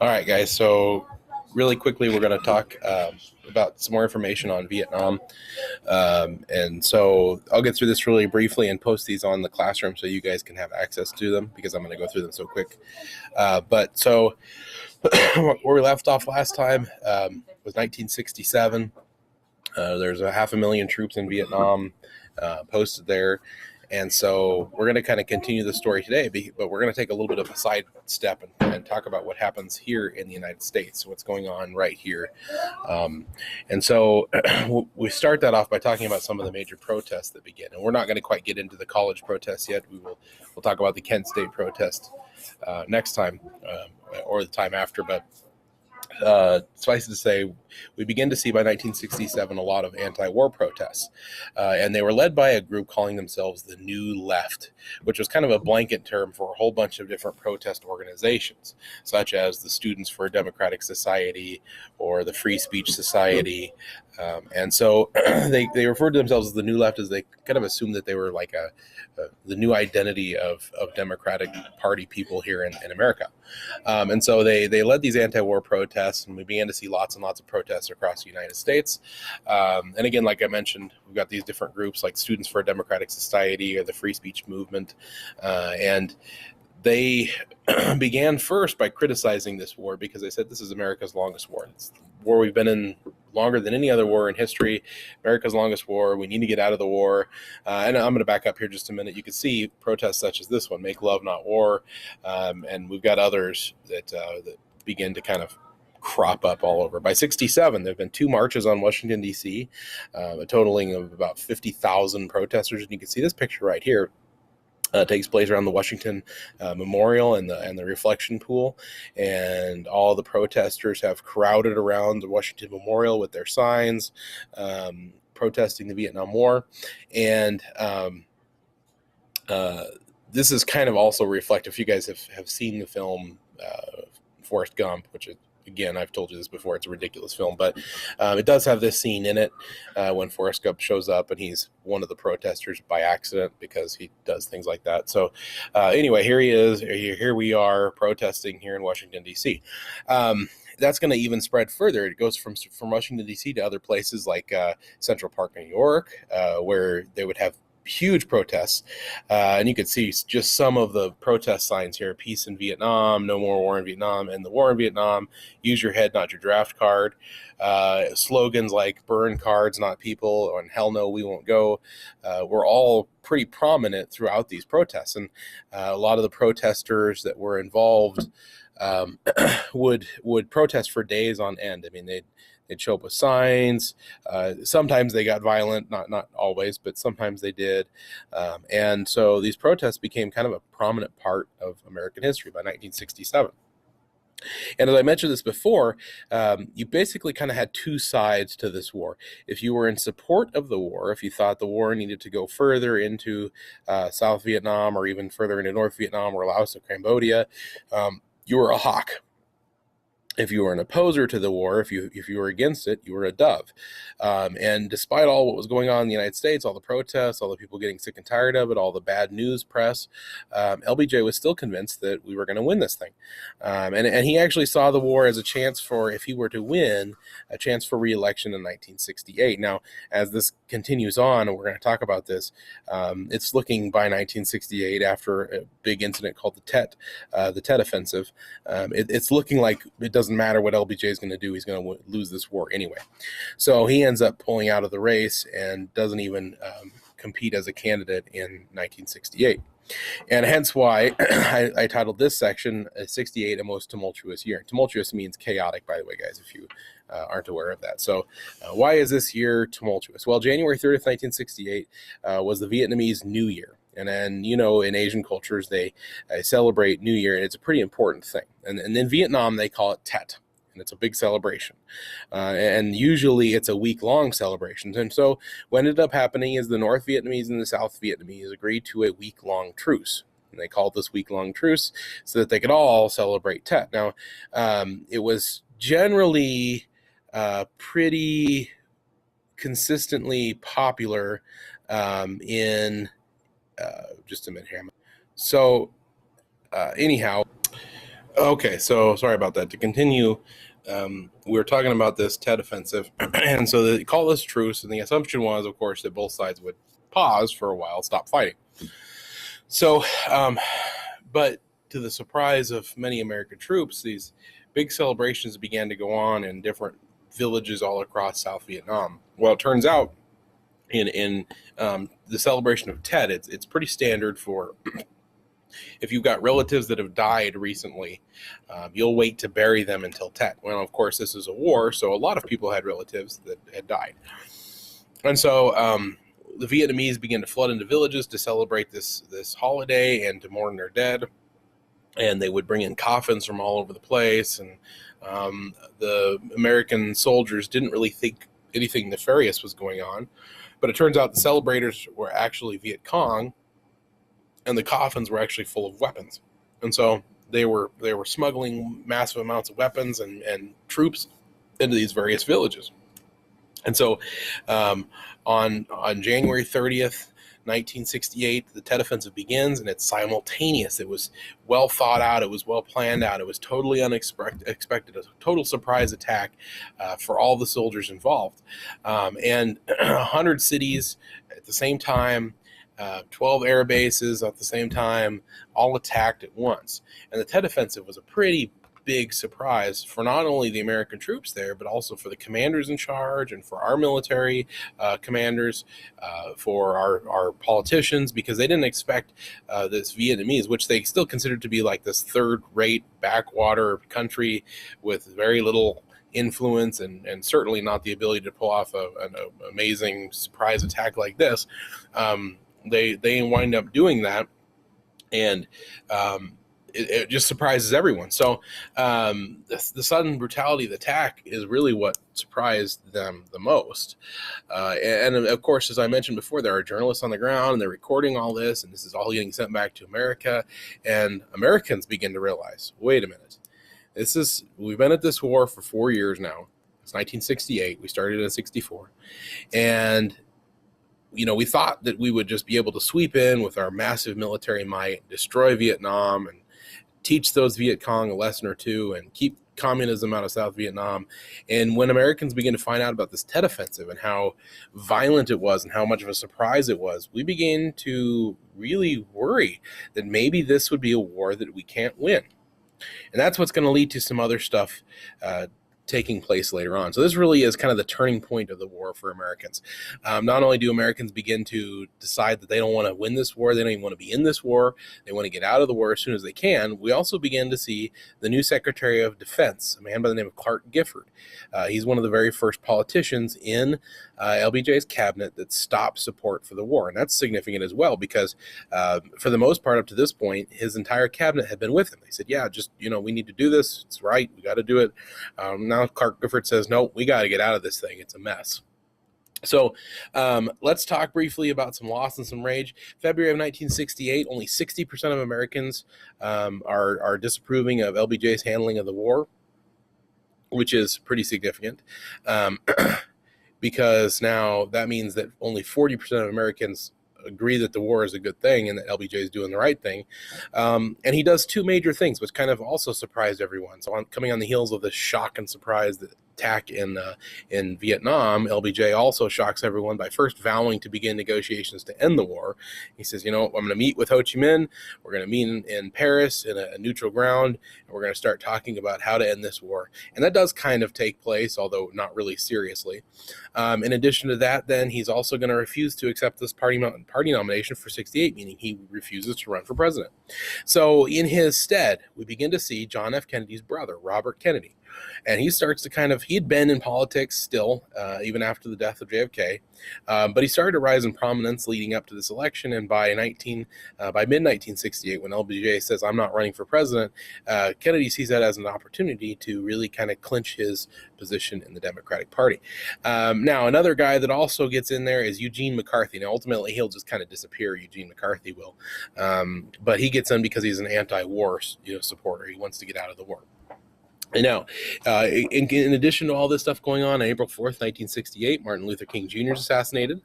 All right, guys. So, really quickly, we're going to talk about some more information on Vietnam. And so, I'll get through this really briefly and post these on the classroom so you guys can have access to them because I'm going to go through them so quick. But where we left off last time was 1967. There's a 500,000 troops in Vietnam posted there. And so we're going to kind of continue the story today, but we're going to take a little bit of a side step and talk about what happens here in the United States, what's going on right here. And so we start that off by talking about some of the major protests that begin. And we're not going to quite get into the college protests yet. We'll talk about the Kent State protest next time or the time after. But suffice it to say, we begin to see by 1967 a lot of anti-war protests, and they were led by a group calling themselves the New Left, which was kind of a blanket term for a whole bunch of different protest organizations, such as the Students for a Democratic Society or the Free Speech Society. And so they referred to themselves as the New Left as they kind of assumed that they were like the new identity of Democratic Party people here in America. And so they led these anti-war protests, and we began to see lots and lots of protests across the United States. And again, like I mentioned, we've got these different groups like Students for a Democratic Society or the Free Speech Movement. And they began first by criticizing this war because they said this is America's longest war. It's the war we've been in longer than any other war in history. America's longest war. We need to get out of the war. And I'm going to back up here just a minute. You can see protests such as this one, Make Love Not War. And we've got others that begin to kind of crop up all over. By 67, there have been 2 marches on Washington, D.C., a totaling of about 50,000 protesters. And you can see this picture right here. Takes place around the Washington Memorial and the reflection pool, and all the protesters have crowded around the Washington Memorial with their signs protesting the Vietnam War. And this is kind of also reflective. If you guys have seen the film Forrest Gump, which is, again, I've told you this before, it's a ridiculous film, but it does have this scene in it when Forrest Gump shows up and he's one of the protesters by accident because he does things like that. So anyway, here he is. Here we are protesting here in Washington, D.C. That's going to even spread further. It goes from Washington, D.C. to other places like Central Park, New York, where they would have huge protests, and you can see just some of the protest signs here: peace in Vietnam, no more war in Vietnam, and the war in Vietnam, use your head, not your draft card. Slogans like burn cards, not people, and hell no, we won't go, were all pretty prominent throughout these protests. And a lot of the protesters that were involved would protest for days on end. I mean, they'd show up with signs. Sometimes they got violent, not always, but sometimes they did. And so these protests became kind of a prominent part of American history by 1967. And as I mentioned this before, you basically kind of had 2 sides to this war. If you were in support of the war, if you thought the war needed to go further into South Vietnam or even further into North Vietnam or Laos or Cambodia, you were a hawk. If you were an opposer to the war, if you were against it, you were a dove. And despite all what was going on in the United States, all the protests, all the people getting sick and tired of it, all the bad news press, LBJ was still convinced that we were going to win this thing. And he actually saw the war as a chance for, if he were to win, a chance for re-election in 1968. Now, as this continues on, and we're going to talk about this, it's looking by 1968, after a big incident called the Tet Offensive, it's looking like it doesn't matter what LBJ is going to do. He's going to lose this war anyway. So he ends up pulling out of the race and doesn't even compete as a candidate in 1968. And hence why I titled this section 68, a most tumultuous year. Tumultuous means chaotic, by the way, guys, if you aren't aware of that. So why is this year tumultuous? Well, January 30th, 1968 was the Vietnamese New Year. And then, in Asian cultures, they celebrate New Year, and it's a pretty important thing. And in Vietnam, they call it Tet, and it's a big celebration. And usually it's a week-long celebration. And so what ended up happening is the North Vietnamese and the South Vietnamese agreed to a week-long truce. And they called this week-long truce so that they could all celebrate Tet. Now, it was generally pretty consistently popular in... just a minute here. So anyhow, Okay, so sorry about that. To continue, we were talking about this Tet Offensive, and so they call this truce, and the assumption was, of course, that both sides would pause for a while, stop fighting. So, but to the surprise of many American troops, these big celebrations began to go on in different villages all across South Vietnam. Well, it turns out in the celebration of Tet, it's pretty standard for if you've got relatives that have died recently, you'll wait to bury them until Tet. Well, of course, this is a war, so a lot of people had relatives that had died. And so the Vietnamese began to flood into villages to celebrate this holiday and to mourn their dead. And they would bring in coffins from all over the place. And the American soldiers didn't really think anything nefarious was going on. But it turns out the celebrators were actually Viet Cong, and the coffins were actually full of weapons. And so they were smuggling massive amounts of weapons and troops into these various villages. And so on January 30th, 1968, the Tet Offensive begins, and it's simultaneous. It was well thought out. It was well planned out. It was totally unexpected, a total surprise attack for all the soldiers involved. And 100 cities at the same time, 12 air bases at the same time, all attacked at once. And the Tet Offensive was a pretty big surprise for not only the American troops there, but also for the commanders in charge and for our military commanders, for our politicians, because they didn't expect this Vietnamese, which they still considered to be like this third-rate backwater country with very little influence and certainly not the ability to pull off an amazing surprise attack like this. They wind up doing that, and it just surprises everyone. So the sudden brutality of the attack is really what surprised them the most. And of course, as I mentioned before, there are journalists on the ground, and they're recording all this, and this is all getting sent back to America. And Americans begin to realize, wait a minute, we've been at this war for 4 years now. It's 1968. We started in 64. And we thought that we would just be able to sweep in with our massive military might, destroy Vietnam, and teach those Viet Cong a lesson or two, and keep communism out of South Vietnam. And when Americans began to find out about this Tet Offensive and how violent it was and how much of a surprise it was, we began to really worry that maybe this would be a war that we can't win. And that's what's going to lead to some other stuff taking place later on. So this really is kind of the turning point of the war for Americans. Not only do Americans begin to decide that they don't want to win this war, they don't even want to be in this war, they want to get out of the war as soon as they can, we also begin to see the new Secretary of Defense, a man by the name of Clark Gifford. He's one of the very first politicians in LBJ's cabinet that stopped support for the war. And that's significant as well, because for the most part up to this point, his entire cabinet had been with him. They said, yeah, just, we need to do this. It's right. We got to do it. Now Clark Gifford says, no, we got to get out of this thing. It's a mess. So let's talk briefly about some loss and some rage. February of 1968, only 60% of Americans are disapproving of LBJ's handling of the war, which is pretty significant. Because now that means that only 40% of Americans agree that the war is a good thing and that LBJ is doing the right thing. And he does two major things, which kind of also surprised everyone. So coming on the heels of the shock and surprise attack in Vietnam, LBJ also shocks everyone by first vowing to begin negotiations to end the war. He says, I'm going to meet with Ho Chi Minh. We're going to meet in Paris in a neutral ground, and we're going to start talking about how to end this war. And that does kind of take place, although not really seriously. In addition to that, then he's also going to refuse to accept this party nomination for 68, meaning he refuses to run for president. So in his stead, we begin to see John F. Kennedy's brother, Robert Kennedy. And he starts to he'd been in politics still, even after the death of JFK, but he started to rise in prominence leading up to this election. And by mid-1968, when LBJ says, I'm not running for president, Kennedy sees that as an opportunity to really kind of clinch his position in the Democratic Party. Now, another guy that also gets in there is Eugene McCarthy. Now, ultimately, he'll just kind of disappear, Eugene McCarthy will. But he gets in because he's an anti-war supporter. He wants to get out of the war. I know. In addition to all this stuff going on April 4th, 1968, Martin Luther King Jr. is assassinated.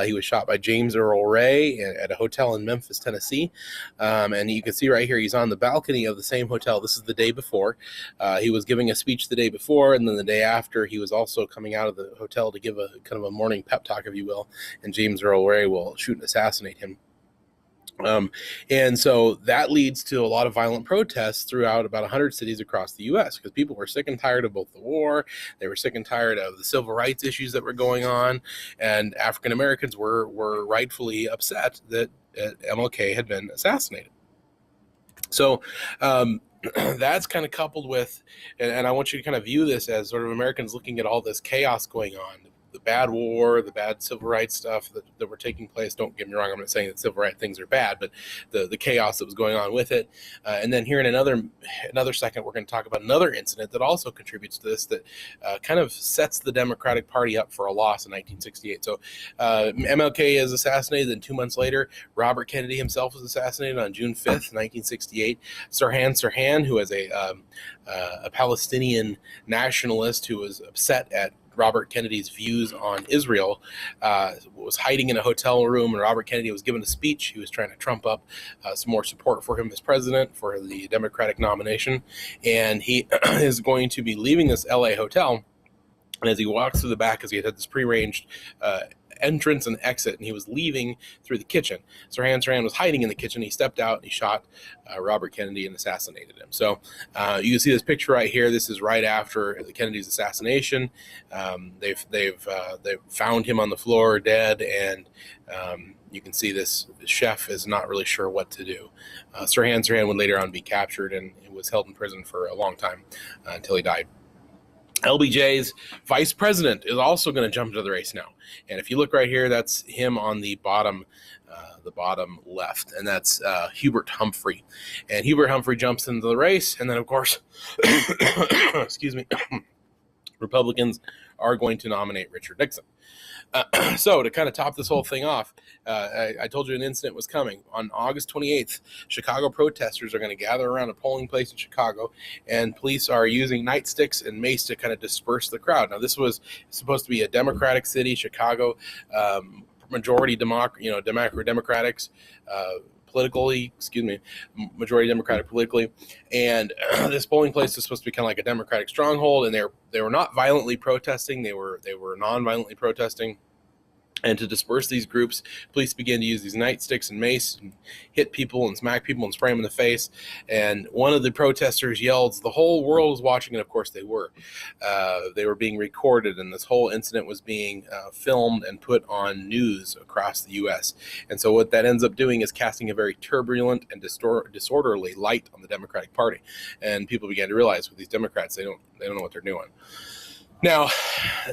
He was shot by James Earl Ray at a hotel in Memphis, Tennessee. And you can see right here, he's on the balcony of the same hotel. This is the day before. He was giving a speech the day before, and then the day after, he was also coming out of the hotel to give a kind of a morning pep talk, if you will. And James Earl Ray will shoot and assassinate him. And so that leads to a lot of violent protests throughout about 100 cities across the U.S. because people were sick and tired of both the war, they were sick and tired of the civil rights issues that were going on, and African Americans were rightfully upset that MLK had been assassinated. So that's kind of coupled with, and I want you to kind of view this as sort of Americans looking at all this chaos going on, the bad war, the bad civil rights stuff that were taking place. Don't get me wrong, I'm not saying that civil rights things are bad, but the chaos that was going on with it. And then here in another second, we're going to talk about another incident that also contributes to this, that kind of sets the Democratic Party up for a loss in 1968. So MLK is assassinated, then 2 months later, Robert Kennedy himself was assassinated on June 5th, 1968. Sirhan, who is a Palestinian nationalist who was upset at Robert Kennedy's views on Israel, was hiding in a hotel room, and Robert Kennedy was giving a speech. He was trying to trump up some more support for him as president for the Democratic nomination, and he is going to be leaving this LA hotel. And as he walks through the back, as he had this prearranged entrance and exit, and he was leaving through the kitchen. Sirhan was hiding in the kitchen. He stepped out and he shot Robert Kennedy and assassinated him. So you can see this picture right here. This is right after the Kennedy's assassination. They've found him on the floor dead, and you can see this chef is not really sure what to do. Sirhan would later on be captured and was held in prison for a long time until he died. LBJ's vice president is also going to jump into the race now. And if you look right here, that's him on the bottom left, and that's Hubert Humphrey. And Hubert Humphrey jumps into the race, and then, of course, excuse me, Republicans are going to nominate Richard Nixon. So to kind of top this whole thing off, I told you an incident was coming. On August 28th, Chicago protesters are going to gather around a polling place in Chicago, and police are using nightsticks and mace to kind of disperse the crowd. Now, this was supposed to be a Democratic city, Chicago, majority Democrats. Majority Democratic politically, and this polling place is supposed to be kind of like a Democratic stronghold, and they were not violently protesting; they were non-violently protesting. And to disperse these groups, police began to use these nightsticks and mace and hit people and smack people and spray them in the face. And one of the protesters yelled, "The whole world was watching," and of course they were. They were being recorded, and this whole incident was being filmed and put on news across the U.S. And so what that ends up doing is casting a very turbulent and disorderly light on the Democratic Party. And people began to realize with these Democrats, they don't know what they're doing. Now,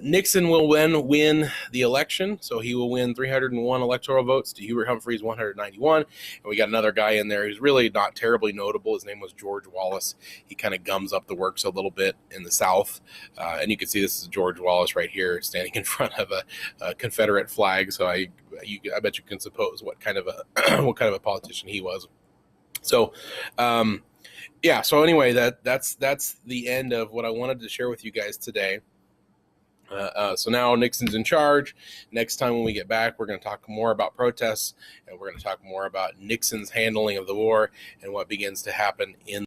Nixon will win the election, so he will win 301 electoral votes to Hubert Humphrey's 191, and we got another guy in there who's really not terribly notable. His name was George Wallace. He kind of gums up the works a little bit in the South, and you can see this is George Wallace right here standing in front of a Confederate flag, so I bet you can suppose what kind of a politician he was. So, so anyway, that's the end of what I wanted to share with you guys today. So now Nixon's in charge. Next time when we get back, we're going to talk more about protests, and we're going to talk more about Nixon's handling of the war and what begins to happen in